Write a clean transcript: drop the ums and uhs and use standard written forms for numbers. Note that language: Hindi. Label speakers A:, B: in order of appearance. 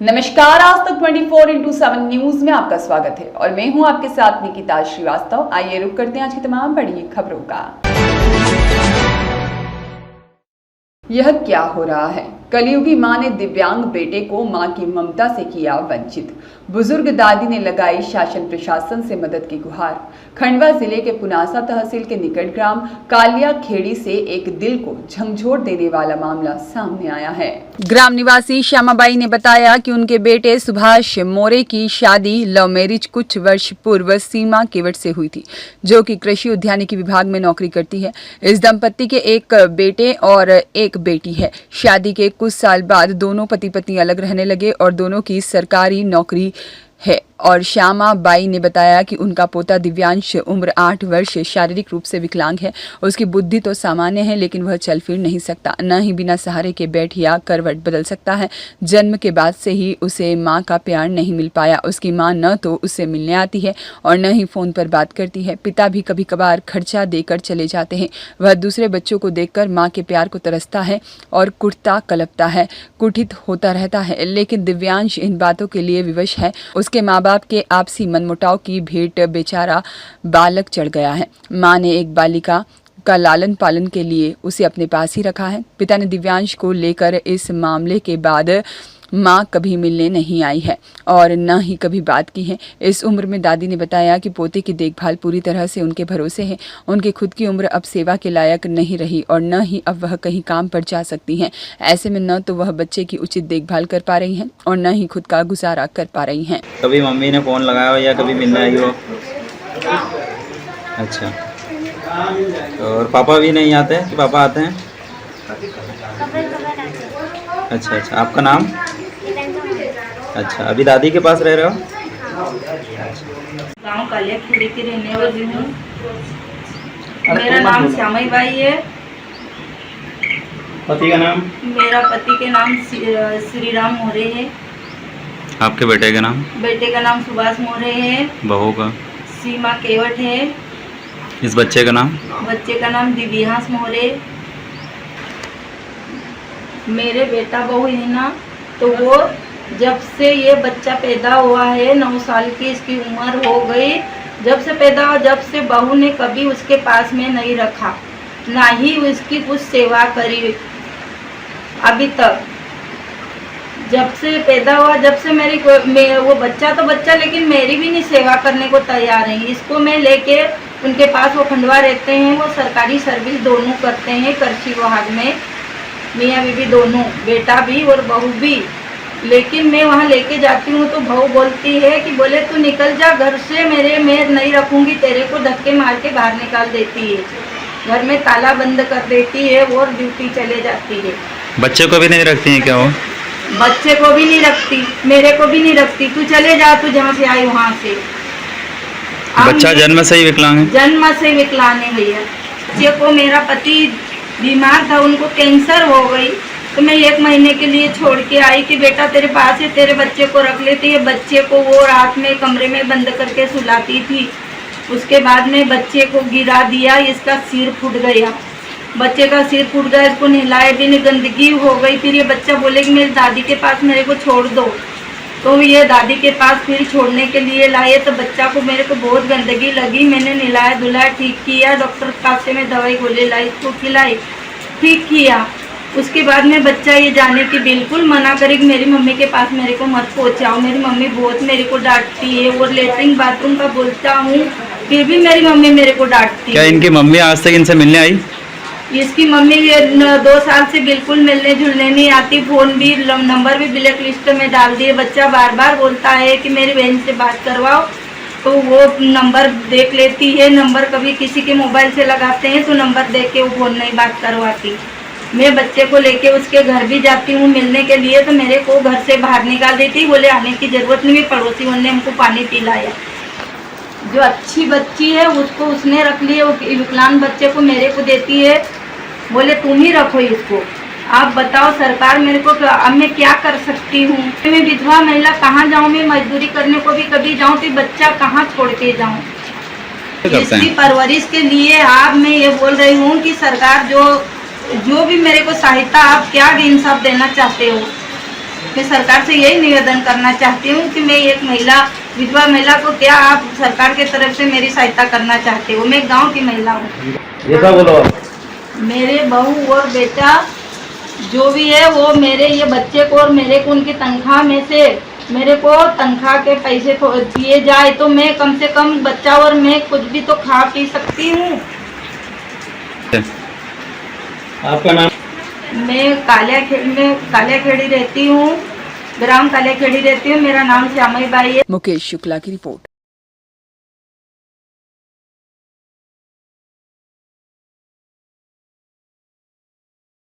A: नमस्कार, आज तक 24/7 न्यूज में आपका स्वागत है और मैं हूं आपके साथ निकिता श्रीवास्तव। आइए रुक करते हैं आज की तमाम बड़ी खबरों का। यह क्या हो रहा है? कलयुगी मां ने दिव्यांग बेटे को मां की ममता से किया वंचित। बुजुर्ग दादी ने लगाई शासन प्रशासन से मदद की गुहार। खंडवा जिले के पुनासा तहसील के निकट ग्राम कालिया खेड़ी से एक दिल को झंझोर देने वाला मामला सामने आया है। ग्राम निवासी श्यामाबाई ने बताया कि उनके बेटे सुभाष मोरे की शादी लव मैरिज कुछ वर्ष पूर्व सीमा केवट से हुई थी, जो कि कृषि उद्यानिकी विभाग में नौकरी करती है। इस दंपत्ति के एक बेटे और एक बेटी है। शादी के कुछ साल बाद दोनों पति पत्नी अलग रहने लगे और दोनों की सरकारी नौकरी है। और श्यामा बाई ने बताया कि उनका पोता दिव्यांश उम्र 8 वर्ष शारीरिक रूप से विकलांग है। उसकी बुद्धि तो सामान्य है, लेकिन वह चल फिर नहीं सकता, न ही बिना सहारे के बैठ या करवट बदल सकता है। जन्म के बाद से ही उसे माँ का प्यार नहीं मिल पाया। उसकी माँ न तो उससे मिलने आती है और न ही फोन पर बात करती है। पिता भी कभी कभार खर्चा देकर चले जाते हैं। वह दूसरे बच्चों को देखकर माँ के प्यार को तरसता है और कुटता कलपता है, कुटित होता रहता है। लेकिन दिव्यांश इन बातों के लिए विवश है। उसके माँ बाप के आपसी मनमुटाव की भेंट बेचारा बालक चढ़ गया है। माँ ने एक बालिका का लालन पालन के लिए उसे अपने पास ही रखा है। पिता ने दिव्यांश को लेकर इस मामले के बाद माँ कभी मिलने नहीं आई है और न ही कभी बात की है। इस उम्र में दादी ने बताया कि पोते की देखभाल पूरी तरह से उनके भरोसे है। उनकी खुद की उम्र अब सेवा के लायक नहीं रही और न ही अब वह कहीं काम पर जा सकती हैं। ऐसे में न तो वह बच्चे की उचित देखभाल कर पा रही हैं और न ही खुद का गुजारा कर पा रही हैं।
B: कभी मम्मी ने फ़ोन लगाया हो या कभी मिलने आई हो? अच्छा, और पापा भी नहीं आते कि पापा आते हैं? अच्छा अच्छा, आपका नाम? अच्छा, अभी दादी के पास रह रहे हो?
C: गांव कालिया खेड़ी की रहने वाली हूँ। मेरा नाम श्यामाबाई है।
B: पति का नाम?
C: मेरा पति के नाम श्री राम मोरे है।
B: आपके बेटे का नाम?
C: बेटे का नाम सुभाष मोरे है।
B: बहू का?
C: सीमा केवट है।
B: इस बच्चे का नाम?
C: बच्चे का नाम दिव्यांश मोरे। मेरे बेटा बहू है ना, तो वो जब से ये बच्चा पैदा हुआ है, 9 साल की इसकी उम्र हो गई, जब से पैदा हुआ, जब से बहू ने कभी उसके पास में नहीं रखा, ना ही उसकी कुछ सेवा करी अभी तक। जब से पैदा हुआ, जब से वो बच्चा तो बच्चा, लेकिन मेरी भी नहीं सेवा करने को तैयार है। इसको मैं लेके उनके पास, वो खंडवा रहते हैं, वो सरकारी सर्विस दोनों करते हैं कृषि विभाग में, मियाँ बीवी दोनों, बेटा भी और बहू भी। लेकिन मैं वहाँ लेके जाती हूँ तो बहू बोलती है कि बोले तू निकल जा घर से, मैं नहीं रखूँगी तेरे को, धक्के मार के बाहर निकाल देती है, घर में ताला बंद कर देती है और ड्यूटी चले जाती है।
B: बच्चे को भी नहीं रखती हैं क्या वो?
C: बच्चे को भी नहीं रखती, मेरे को भी नहीं रखती। तू चले जा, तू जहाँ से आई वहाँ से।
B: बच्चा जन्म से ही विकलांग है?
C: जन्म से विकलांग है भैया। बच्चे को, मेरा पति बीमार था, उनको कैंसर हो गई, तो मैं 1 महीने के लिए छोड़ के आई कि बेटा तेरे पास है, तेरे बच्चे को रख लेती है। बच्चे को वो रात में कमरे में बंद करके सुलाती थी। उसके बाद में बच्चे को गिरा दिया, इसका सिर फूट गया, बच्चे का सिर फूट गया, इसको नहलाए भी नहीं, गंदगी हो गई। फिर ये बच्चा बोले कि मेरी दादी के पास मेरे को छोड़ दो, तो ये दादी के पास फिर छोड़ने के लिए लाए, तो बच्चा को मेरे को बहुत गंदगी लगी। मैंने नहलाया धुलाया, ठीक किया, डॉक्टर के पास से मैं दवाई गोली लाई, इसको खिलाई, ठीक किया। उसके बाद में बच्चा ये जाने की बिल्कुल मना करी कि मेरी मम्मी के पास मेरे को मत पहुँचाओ। मेरी मम्मी बहुत मेरे को डांटती है और लेटरिन बाथरूम का बोलता हूँ, फिर भी मेरी मम्मी मेरे को डांटती है।
B: क्या इनकी मम्मी आज तक इनसे मिलने आई?
C: इसकी मम्मी 2 साल से बिल्कुल मिलने जुलने नहीं आती। फ़ोन भी, नंबर भी ब्लैक लिस्ट में डाल दिए। बच्चा बार बार बोलता है कि मेरी बहन से बात करवाओ, तो वो नंबर देख लेती है। नंबर कभी किसी के मोबाइल से लगाते हैं तो नंबर देख के वो फ़ोन नहीं बात करवाती। मैं बच्चे को लेके उसके घर भी जाती हूँ मिलने के लिए, तो मेरे को घर से बाहर निकाल देती, बोले आने की ज़रूरत नहीं। पड़ोसियों ने हमको पानी पिलाया। जो अच्छी बच्ची है उसको उसने रख लिया, विकलांग बच्चे को मेरे को देती है, बोले तुम ही रखो इसको। आप बताओ सरकार मेरे को, अब मैं क्या कर सकती हूँ? मैं विधवा महिला, कहाँ जाऊँ? मैं मजदूरी करने को भी कभी जाऊँ तो बच्चा कहाँ छोड़ के जाऊँ? इसकी परवरिश के लिए आप, मैं ये बोल रही हूँ कि सरकार जो भी मेरे को सहायता, आप क्या इंसाफ देना चाहते हो? मैं सरकार से यही निवेदन करना चाहती हूँ कि मैं एक महिला विधवा महिला को क्या आप सरकार के तरफ से मेरी सहायता करना चाहते हो। मैं गांव की महिला हूँ।
B: बोलो।
C: मेरे बहू और बेटा जो भी है वो मेरे ये बच्चे को और मेरे को उनकी तनख्वाह में से मेरे को तनख्वाह के पैसे दिए जाए तो मैं कम से कम बच्चा और मैं कुछ भी तो खा पी सकती हूँ।
B: आपका नाम?
C: मैं कालियाखेड़ी रहती हूँ, ग्राम कालियाखेड़ी रहती हूँ। मेरा नाम श्यामई बाई है।
A: मुकेश शुक्ला की रिपोर्ट।